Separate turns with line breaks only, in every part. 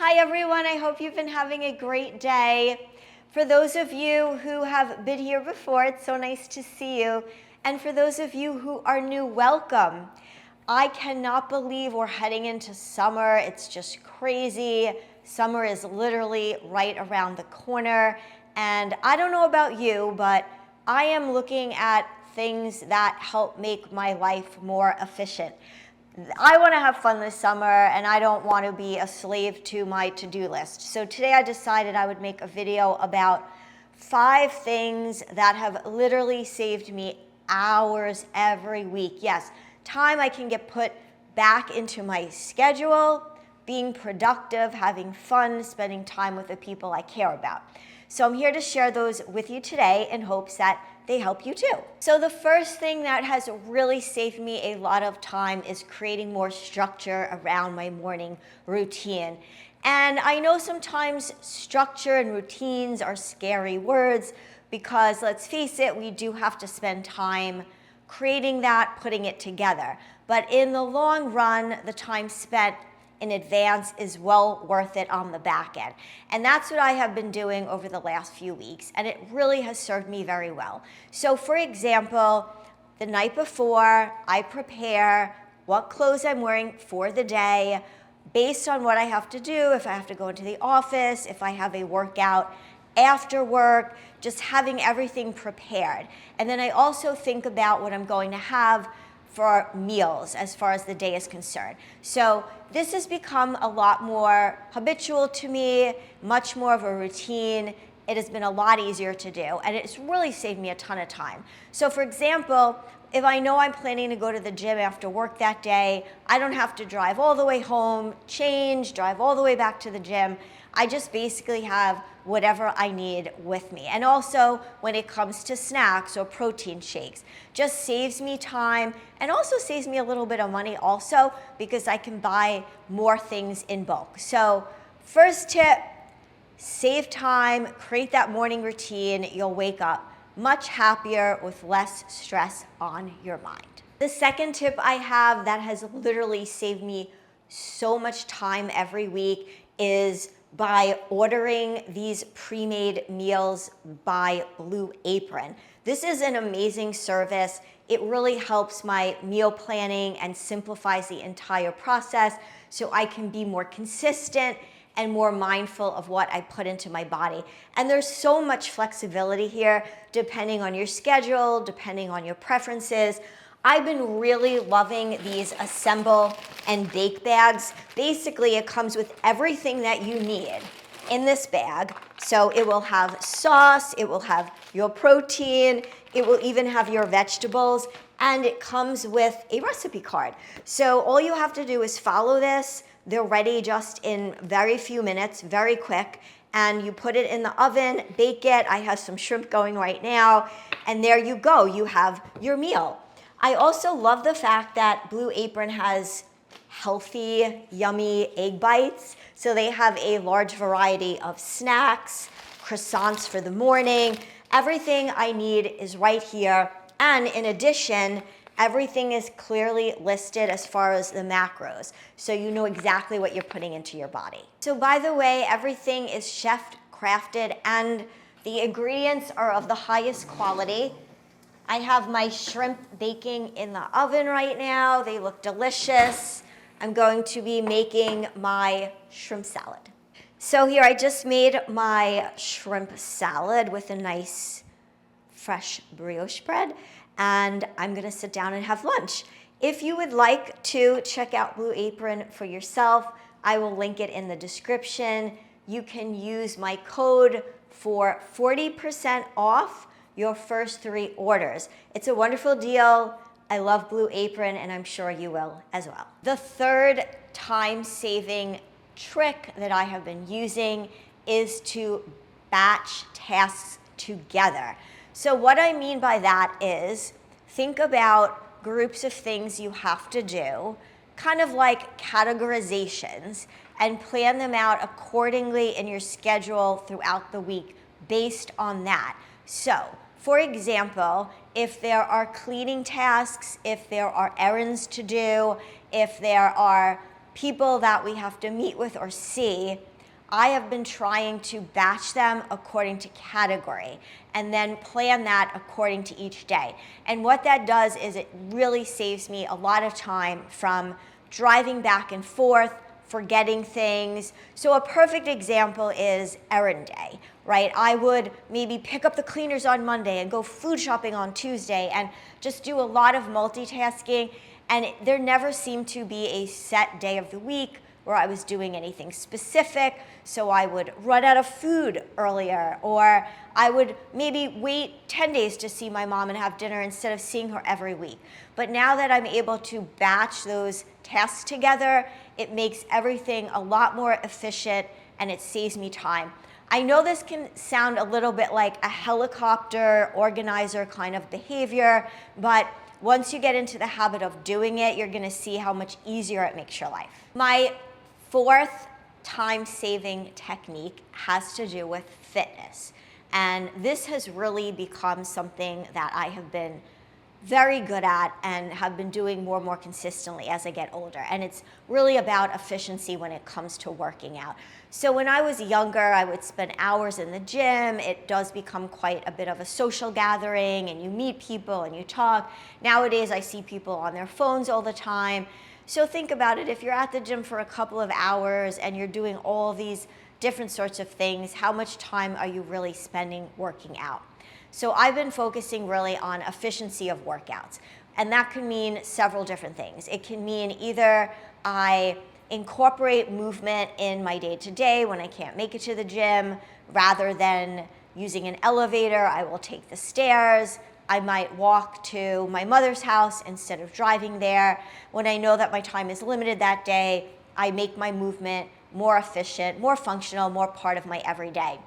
Hi everyone, I hope you've been having a great day. For those of you who have been here before, it's so nice to see you. And for those of you who are new, welcome. I cannot believe we're heading into summer. It's just crazy. Summer is literally right around the corner. And I don't know about you, but I am looking at things that help make my life more efficient. I want to have fun this summer and I don't want to be a slave to my to-do list. So today I decided I would make a video about 5 things that have literally saved me hours every week. Yes, time I can get put back into my schedule, being productive, having fun, spending time with the people I care about. So I'm here to share those with you today in hopes that they help you too. So the first thing that has really saved me a lot of time is creating more structure around my morning routine. And I know sometimes structure and routines are scary words because let's face it, we do have to spend time creating that, putting it together. But in the long run, the time spent in advance is well worth it on the back end. And that's what I have been doing over the last few weeks, and it really has served me very well. So for example, the night before, I prepare what clothes I'm wearing for the day based on what I have to do, if I have to go into the office, if I have a workout after work, just having everything prepared. And then I also think about what I'm going to have for meals as far as the day is concerned. So this has become a lot more habitual to me, much more of a routine. It has been a lot easier to do, and it's really saved me a ton of time. So for example, if I know I'm planning to go to the gym after work that day, I don't have to drive all the way home, change, drive all the way back to the gym. I just basically have whatever I need with me. And also when it comes to snacks or protein shakes, just saves me time and also saves me a little bit of money also because I can buy more things in bulk. So first tip, save time, create that morning routine. You'll wake up much happier with less stress on your mind. The second tip I have that has literally saved me so much time every week is by ordering these pre-made meals by Blue Apron. This is an amazing service. It really helps my meal planning and simplifies the entire process so I can be more consistent and more mindful of what I put into my body. And there's so much flexibility here depending on your schedule, depending on your preferences. I've been really loving these assemble and bake bags. Basically, it comes with everything that you need in this bag. So it will have sauce, it will have your protein, it will even have your vegetables, and it comes with a recipe card. So all you have to do is follow this. They're ready just in very few minutes, very quick. And you put it in the oven, bake it. I have some shrimp going right now. And there you go, you have your meal. I also love the fact that Blue Apron has healthy, yummy egg bites. So they have a large variety of snacks, croissants for the morning. Everything I need is right here. And in addition, everything is clearly listed as far as the macros. So you know exactly what you're putting into your body. So by the way, everything is chef crafted and the ingredients are of the highest quality. I have my shrimp baking in the oven right now. They look delicious. I'm going to be making my shrimp salad. So here I just made my shrimp salad with a nice fresh brioche bread, and I'm gonna sit down and have lunch. If you would like to check out Blue Apron for yourself, I will link it in the description. You can use my code for 40% off your first 3 orders. It's a wonderful deal. I love Blue Apron and I'm sure you will as well. The third time-saving trick that I have been using is to batch tasks together. So what I mean by that is think about groups of things you have to do, kind of like categorizations, and plan them out accordingly in your schedule throughout the week based on that. So, for example, if there are cleaning tasks, if there are errands to do, if there are people that we have to meet with or see, I have been trying to batch them according to category and then plan that according to each day. And what that does is it really saves me a lot of time from driving back and forth, forgetting things. So a perfect example is errand day, right? I would maybe pick up the cleaners on Monday and go food shopping on Tuesday and just do a lot of multitasking. And there never seemed to be a set day of the week where I was doing anything specific. So I would run out of food earlier, or I would maybe wait 10 days to see my mom and have dinner instead of seeing her every week. But now that I'm able to batch those tasks together, it makes everything a lot more efficient and it saves me time. I know this can sound a little bit like a helicopter organizer kind of behavior, but once you get into the habit of doing it, you're gonna see how much easier it makes your life. My fourth time-saving technique has to do with fitness. And this has really become something that I have been very good at and have been doing more and more consistently as I get older. And it's really about efficiency when it comes to working out. So when I was younger, I would spend hours in the gym. It does become quite a bit of a social gathering and you meet people and you talk. Nowadays, I see people on their phones all the time. So think about it. If you're at the gym for a couple of hours and you're doing all these different sorts of things, how much time are you really spending working out? So I've been focusing really on efficiency of workouts. And that can mean several different things. It can mean either I incorporate movement in my day-to-day when I can't make it to the gym. Rather than using an elevator, I will take the stairs. I might walk to my mother's house instead of driving there. When I know that my time is limited that day, I make my movement more efficient, more functional, more part of my everyday.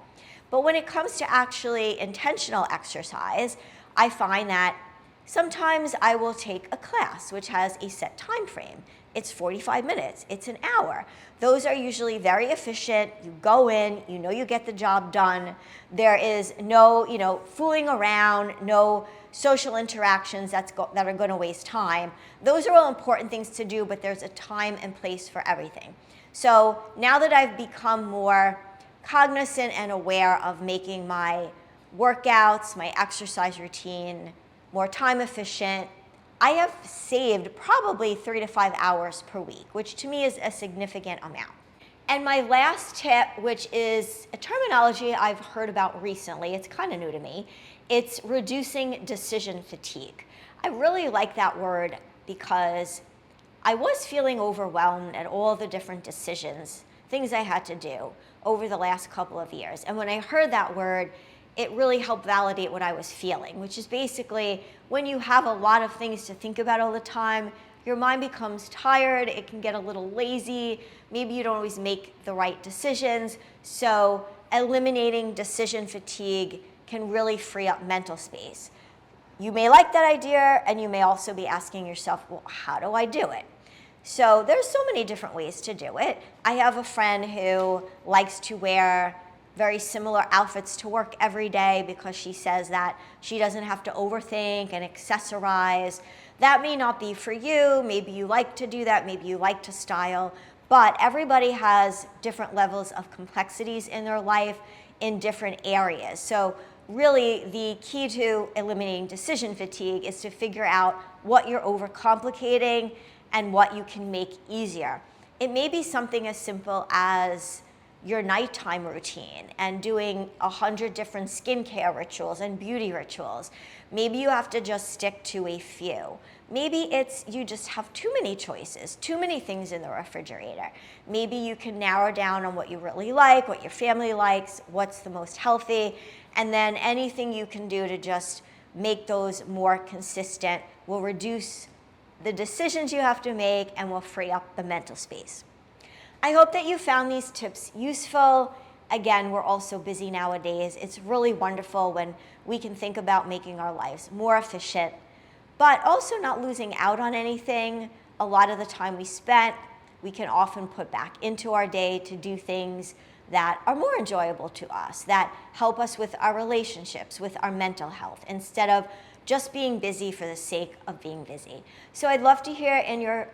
But when it comes to actually intentional exercise, I find that sometimes I will take a class which has a set time frame. It's 45 minutes, it's an hour. Those are usually very efficient. You go in, you know you get the job done. There is no, fooling around, no social interactions that are gonna waste time. Those are all important things to do, but there's a time and place for everything. So now that I've become more cognizant and aware of making my workouts, my exercise routine more time efficient, I have saved probably 3 to 5 hours per week, which to me is a significant amount. And my last tip, which is a terminology I've heard about recently, it's kind of new to me, it's reducing decision fatigue. I really like that word because I was feeling overwhelmed at all the different decisions, things I had to do over the last couple of years. And when I heard that word, it really helped validate what I was feeling, which is basically when you have a lot of things to think about all the time, your mind becomes tired, it can get a little lazy, maybe you don't always make the right decisions. So eliminating decision fatigue can really free up mental space. You may like that idea, and you may also be asking yourself, well, how do I do it? So there's so many different ways to do it. I have a friend who likes to wear very similar outfits to work every day because she says that she doesn't have to overthink and accessorize. That may not be for you. Maybe you like to do that. Maybe you like to style. But everybody has different levels of complexities in their life in different areas. So really the key to eliminating decision fatigue is to figure out what you're overcomplicating and what you can make easier. It may be something as simple as your nighttime routine and doing 100 different skincare rituals and beauty rituals. Maybe you have to just stick to a few. Maybe it's you just have too many choices, too many things in the refrigerator. Maybe you can narrow down on what you really like, what your family likes, what's the most healthy, and then anything you can do to just make those more consistent will reduce the decisions you have to make and will free up the mental space. I hope that you found these tips useful. Again, we're all so busy nowadays. It's really wonderful when we can think about making our lives more efficient, but also not losing out on anything. A lot of the time we spent, we can often put back into our day to do things that are more enjoyable to us, that help us with our relationships, with our mental health, instead of just being busy for the sake of being busy. So I'd love to hear in your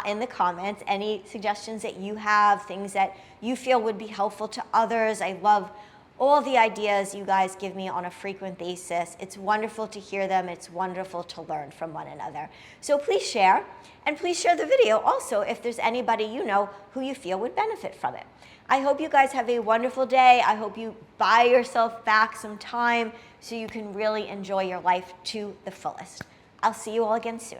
in the comments any suggestions that you have, things that you feel would be helpful to others. I love all the ideas you guys give me on a frequent basis. It's wonderful to hear them. It's wonderful to learn from one another. So please share, and please share the video also if there's anybody you know who you feel would benefit from it. I hope you guys have a wonderful day. I hope you buy yourself back some time so you can really enjoy your life to the fullest. I'll see you all again soon.